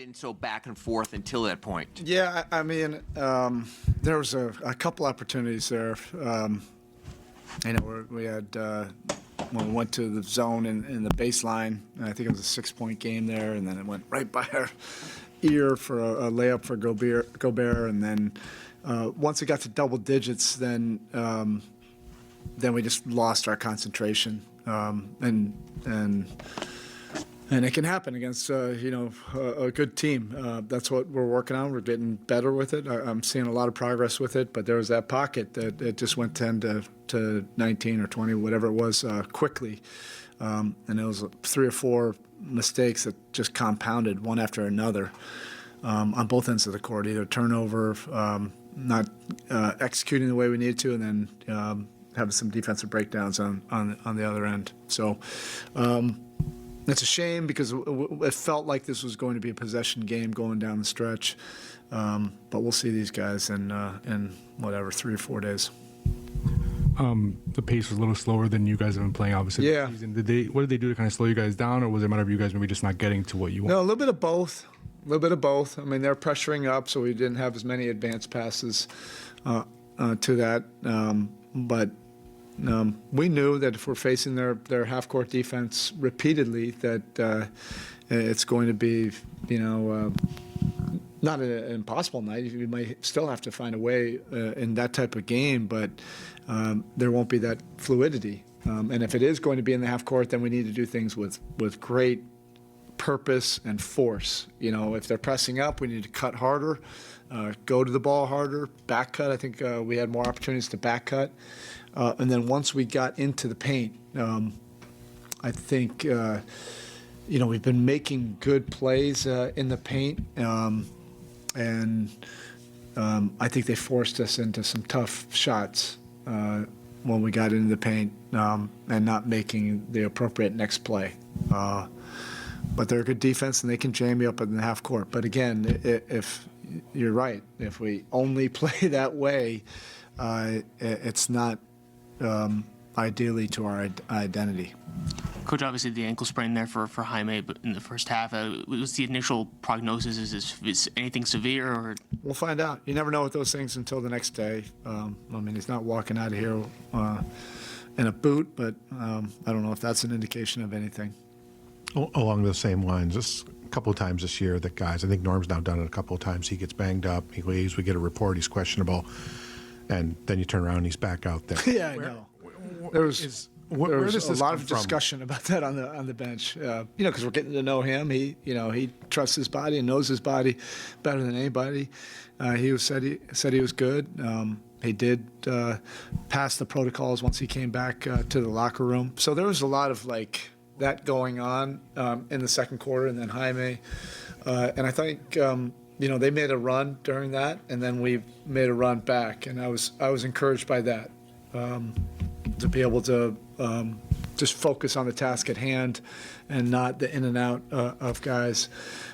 been so back and forth until that point? Yeah, I mean, there was a couple opportunities there. Where we had when we went to the zone in the baseline, and I think it was a 6-point game there, and then it went right by our ear for a layup for Gobert, and then once it got to double digits, then we just lost our concentration, and it can happen against a good team. That's what we're working on. We're getting better with it. I'm seeing a lot of progress with it. But there was that pocket that it just went 10 to 19 or 20, whatever it was, quickly. And it was 3 or 4 mistakes that just compounded one after another on both ends of the court. Either turnover, not executing the way we needed to, and then having some defensive breakdowns on the other end. So. It's a shame because it felt like this was going to be a possession game going down the stretch, but we'll see these guys in whatever 3 or 4 days. The pace was a little slower than you guys have been playing, obviously. Yeah. This season. What did they do to kind of slow you guys down, or was it a matter of you guys maybe just not getting to what you want? No, a little bit of both. I mean, they're pressuring up, so we didn't have as many advanced passes to that, but. We knew that if we're facing their half-court defense repeatedly, that it's going to be, not an impossible night. You might still have to find a way in that type of game, but there won't be that fluidity. And if it is going to be in the half-court, then we need to do things with great purpose and force. If they're pressing up, we need to cut harder, go to the ball harder, back cut. I think we had more opportunities to back cut. And then once we got into the paint, I think, we've been making good plays in the paint. And I think they forced us into some tough shots when we got into the paint and not making the appropriate next play. But they're a good defense, and they can jam you up in the half court. But again, if you're right, if we only play that way, it's not ideally to our identity. Coach, obviously the ankle sprain there for Jaime, but in the first half, was the initial prognosis is anything severe or? We'll find out. You never know with those things until the next day. He's not walking out of here in a boot, but I don't know if that's an indication of anything. Along those same lines, just a couple of times this year that guys, I think Norm's now done it a couple of times, he gets banged up, he leaves, we get a report, he's questionable, and then you turn around and he's back out there. Yeah, I know. There was a lot of discussion about that on the bench, because we're getting to know him. He trusts his body and knows his body better than anybody. He said he was good. He did pass the protocols once he came back to the locker room. So there was a lot of that going on in the second quarter, and then Jaime, and I think they made a run during that, and then we made a run back, and I was encouraged by that, to be able to just focus on the task at hand and not the in and out of guys,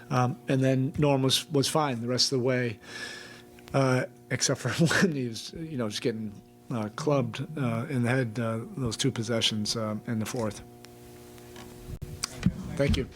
and then Norm was fine the rest of the way, except for when he was just getting clubbed in the head those 2 possessions in the fourth. Thank you.